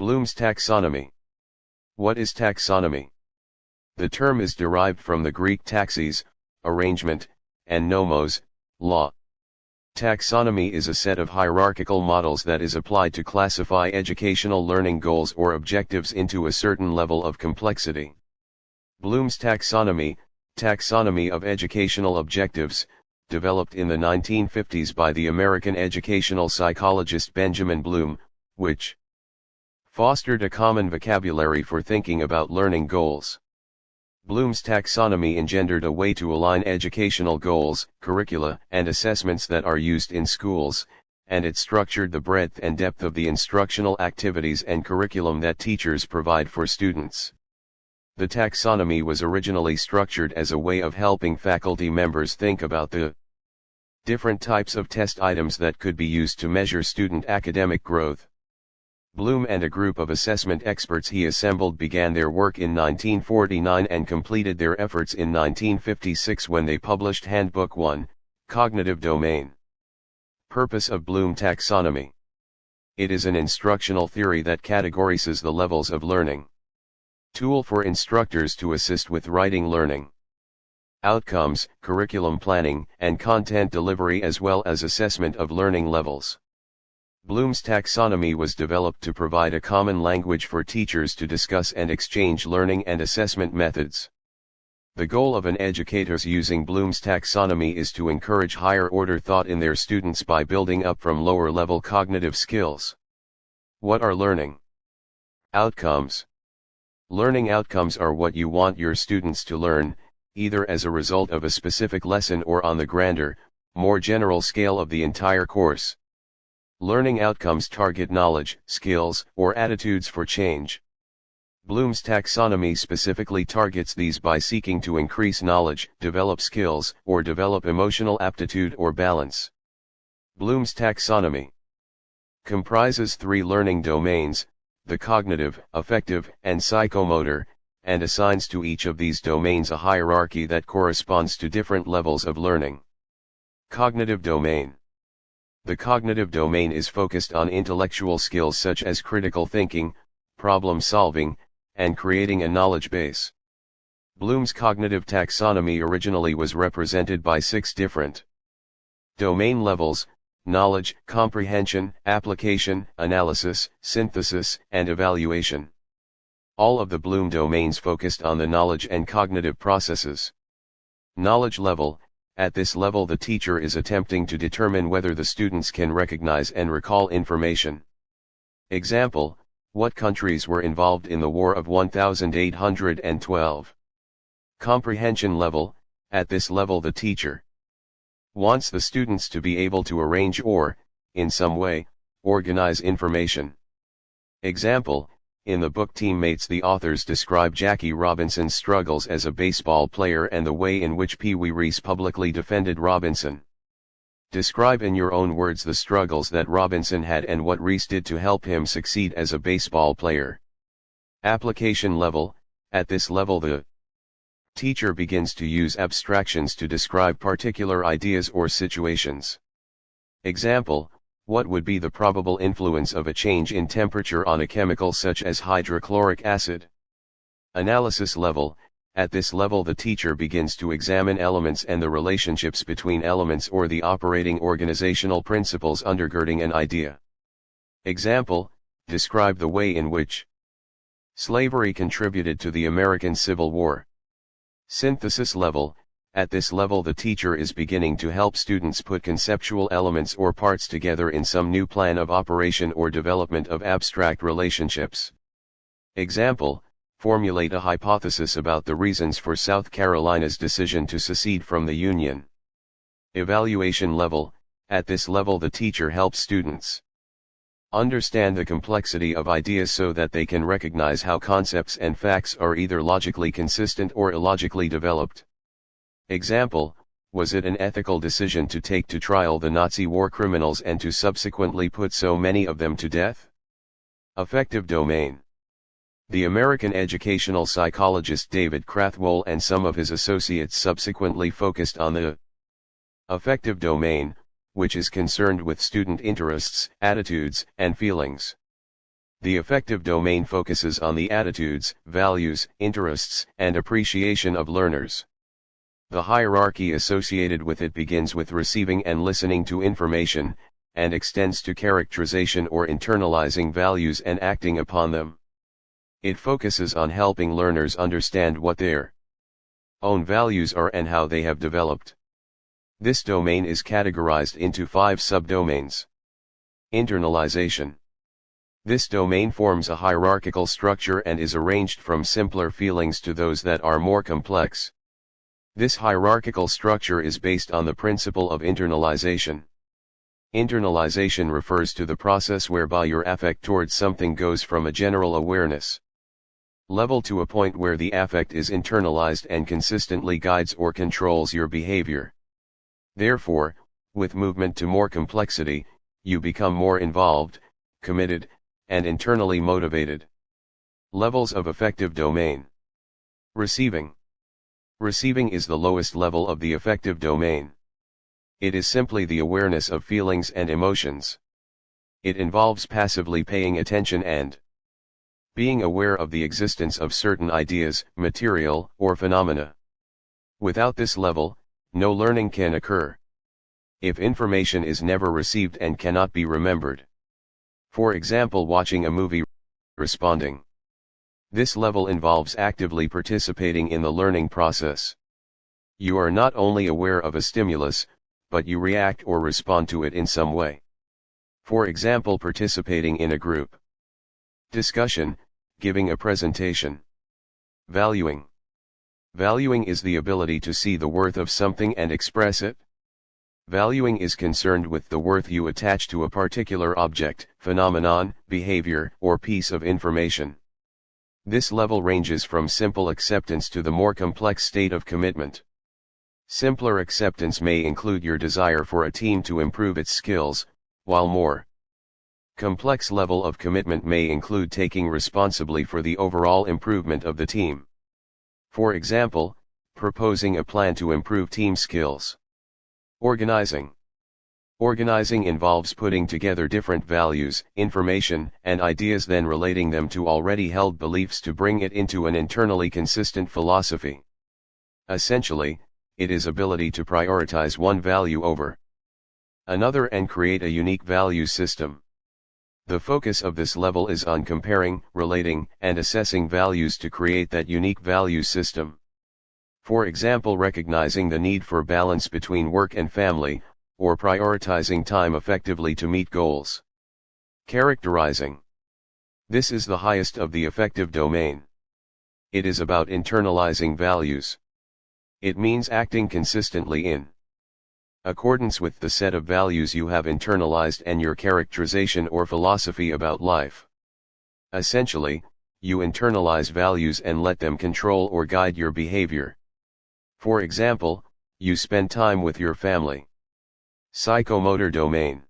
Bloom's taxonomy. What is taxonomy? The term is derived from the Greek taxis, arrangement, and nomos, law. Taxonomy is a set of hierarchical models that is applied to classify educational learning goals or objectives into a certain level of complexity. Bloom's taxonomy, taxonomy of educational objectives, developed in the 1950s by the American educational psychologist Benjamin Bloom, which fostered a common vocabulary for thinking about learning goals. Bloom's taxonomy engendered a way to align educational goals, curricula, and assessments that are used in schools, and it structured the breadth and depth of the instructional activities and curriculum that teachers provide for students. The taxonomy was originally structured as a way of helping faculty members think about the different types of test items that could be used to measure student academic growth. Bloom and a group of assessment experts he assembled began their work in 1949 and completed their efforts in 1956 when they published Handbook 1, Cognitive Domain. Purpose of Bloom taxonomy. It is an instructional theory that categorizes the levels of learning. Tool for instructors to assist with writing learning. Outcomes, curriculum planning, and content delivery as well as assessment of learning levels. Bloom's taxonomy was developed to provide a common language for teachers to discuss and exchange learning and assessment methods. The goal of an educator's using Bloom's taxonomy is to encourage higher-order thought in their students by building up from lower-level cognitive skills. What are learning outcomes? Learning outcomes are what you want your students to learn, either as a result of a specific lesson or on the grander, more general scale of the entire course. Learning outcomes target knowledge, skills, or attitudes for change. Bloom's taxonomy specifically targets these by seeking to increase knowledge, develop skills, or develop emotional aptitude or balance. Bloom's taxonomy comprises 3 learning domains, the cognitive, affective, and psychomotor, and assigns to each of these domains a hierarchy that corresponds to different levels of learning. Cognitive domain. The cognitive domain is focused on intellectual skills such as critical thinking, problem solving, and creating a knowledge base. Bloom's cognitive taxonomy originally was represented by 6 different domain levels: knowledge, comprehension, application, analysis, synthesis, and evaluation. All of the Bloom domains focused on the knowledge and cognitive processes. Knowledge level. At this level the teacher is attempting to determine whether the students can recognize and recall information. Example, what countries were involved in the War of 1812? Comprehension level. At this level the teacher wants the students to be able to arrange or, in some way, organize information. Example, in the book Teammates the authors describe Jackie Robinson's struggles as a baseball player and the way in which Pee Wee Reese publicly defended Robinson. Describe in your own words the struggles that Robinson had and what Reese did to help him succeed as a baseball player. Application level. At this level the teacher begins to use abstractions to describe particular ideas or situations. Example, what would be the probable influence of a change in temperature on a chemical such as hydrochloric acid? Analysis level. At this level the teacher begins to examine elements and the relationships between elements or the operating organizational principles undergirding an idea. Example, describe the way in which slavery contributed to the American Civil War. Synthesis level. At this level the teacher is beginning to help students put conceptual elements or parts together in some new plan of operation or development of abstract relationships. Example, formulate a hypothesis about the reasons for South Carolina's decision to secede from the Union. Evaluation level. At this level the teacher helps students understand the complexity of ideas so that they can recognize how concepts and facts are either logically consistent or illogically developed. Example, was it an ethical decision to take to trial the Nazi war criminals and to subsequently put so many of them to death? Affective domain. The American educational psychologist David Krathwohl and some of his associates subsequently focused on the affective domain, which is concerned with student interests, attitudes, and feelings. The affective domain focuses on the attitudes, values, interests, and appreciation of learners. The hierarchy associated with it begins with receiving and listening to information, and extends to characterization or internalizing values and acting upon them. It focuses on helping learners understand what their own values are and how they have developed. This domain is categorized into 5 subdomains. Internalization. This domain forms a hierarchical structure and is arranged from simpler feelings to those that are more complex. This hierarchical structure is based on the principle of internalization. Internalization refers to the process whereby your affect towards something goes from a general awareness level to a point where the affect is internalized and consistently guides or controls your behavior. Therefore, with movement to more complexity, you become more involved, committed, and internally motivated. Levels of affective domain. Receiving. Receiving is the lowest level of the affective domain. It is simply the awareness of feelings and emotions. It involves passively paying attention and being aware of the existence of certain ideas, material, or phenomena. Without this level, no learning can occur. If information is never received and cannot be remembered. For example, watching a movie, responding. This level involves actively participating in the learning process. You are not only aware of a stimulus, but you react or respond to it in some way. For example, participating in a group discussion, giving a presentation. Valuing. Valuing is the ability to see the worth of something and express it. Valuing is concerned with the worth you attach to a particular object, phenomenon, behavior, or piece of information. This level ranges from simple acceptance to the more complex state of commitment. Simpler acceptance may include your desire for a team to improve its skills, while more complex level of commitment may include taking responsibility for the overall improvement of the team. For example, proposing a plan to improve team skills. Organizing. Organizing involves putting together different values, information, and ideas, then relating them to already held beliefs to bring it into an internally consistent philosophy. Essentially, it is ability to prioritize one value over another and create a unique value system. The focus of this level is on comparing, relating, and assessing values to create that unique value system. For example, recognizing the need for balance between work and family, or prioritizing time effectively to meet goals. Characterizing. This is the highest of the affective domain. It is about internalizing values. It means acting consistently in accordance with the set of values you have internalized and your characterization or philosophy about life. Essentially, you internalize values and let them control or guide your behavior. For example, you spend time with your family. Psychomotor domain.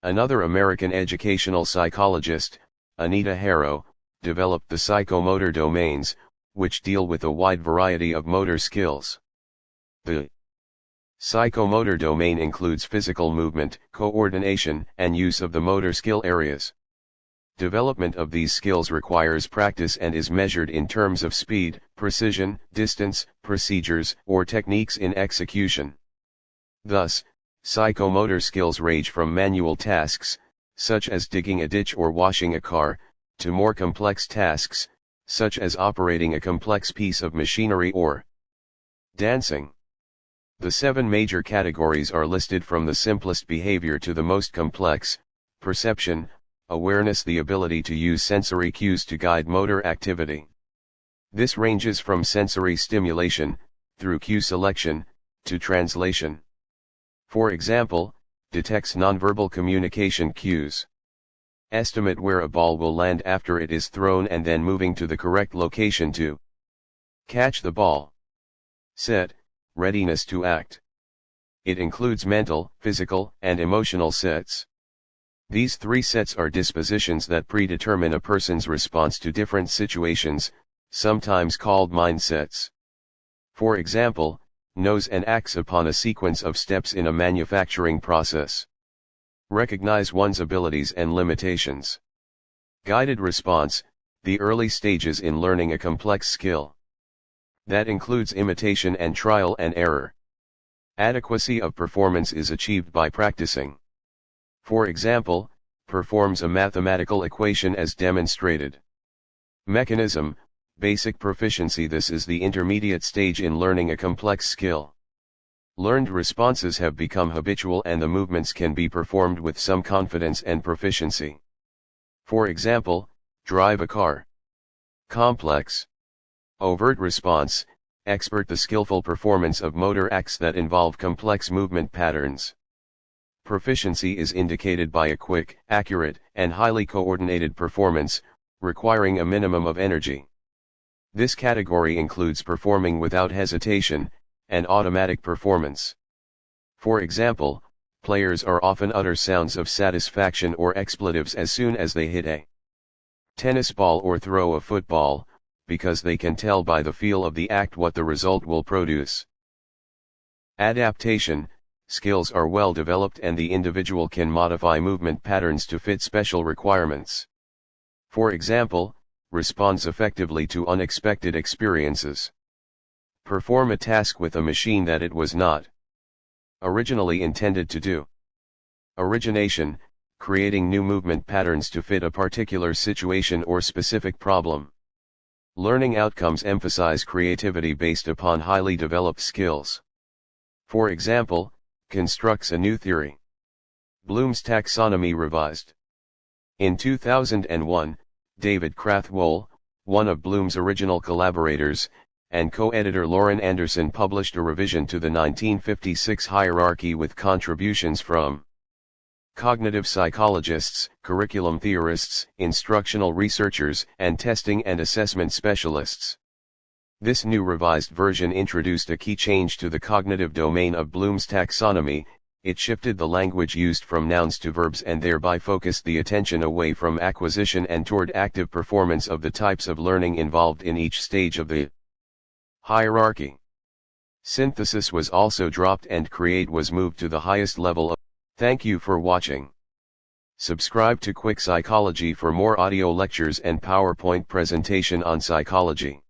Another American educational psychologist, Anita Harrow, developed the psychomotor domains, which deal with a wide variety of motor skills. The psychomotor domain includes physical movement, coordination, and use of the motor skill areas. Development of these skills requires practice and is measured in terms of speed, precision, distance, procedures, or techniques in execution. Thus, psychomotor skills range from manual tasks, such as digging a ditch or washing a car, to more complex tasks, such as operating a complex piece of machinery or dancing. The 7 major categories are listed from the simplest behavior to the most complex: perception, awareness, the ability to use sensory cues to guide motor activity. This ranges from sensory stimulation, through cue selection, to translation. For example, detects nonverbal communication cues. Estimate where a ball will land after it is thrown and then moving to the correct location to catch the ball. Set, readiness to act. It includes mental, physical, and emotional sets. These 3 sets are dispositions that predetermine a person's response to different situations, sometimes called mindsets. For example, knows and acts upon a sequence of steps in a manufacturing process. Recognize one's abilities and limitations. Guided response, the early stages in learning a complex skill. That includes imitation and trial and error. Adequacy of performance is achieved by practicing. For example, performs a mathematical equation as demonstrated. Mechanism, basic proficiency. This is the intermediate stage in learning a complex skill. Learned responses have become habitual and the movements can be performed with some confidence and proficiency. For example, drive a car. Complex. Overt response, expert. The skillful performance of motor acts that involve complex movement patterns. Proficiency is indicated by a quick, accurate, and highly coordinated performance, requiring a minimum of energy. This category includes performing without hesitation, and automatic performance. For example, players are often utter sounds of satisfaction or expletives as soon as they hit a tennis ball or throw a football, because they can tell by the feel of the act what the result will produce. Adaptation, skills are well developed and the individual can modify movement patterns to fit special requirements. For example, responds effectively to unexpected experiences. Perform a task with a machine that it was not originally intended to do. Origination, creating new movement patterns to fit a particular situation or specific problem. Learning outcomes emphasize creativity based upon highly developed skills. For example, constructs a new theory. Bloom's taxonomy revised. In 2001, David Krathwohl, one of Bloom's original collaborators, and co-editor Lauren Anderson published a revision to the 1956 hierarchy with contributions from cognitive psychologists, curriculum theorists, instructional researchers, and testing and assessment specialists. This new revised version introduced a key change to the cognitive domain of Bloom's taxonomy. It shifted the language used from nouns to verbs and thereby focused the attention away from acquisition and toward active performance of the types of learning involved in each stage of the hierarchy. Synthesis was also dropped and create was moved to the highest level. Thank you for watching. Subscribe to Quick Psychology for more audio lectures and PowerPoint presentation on psychology.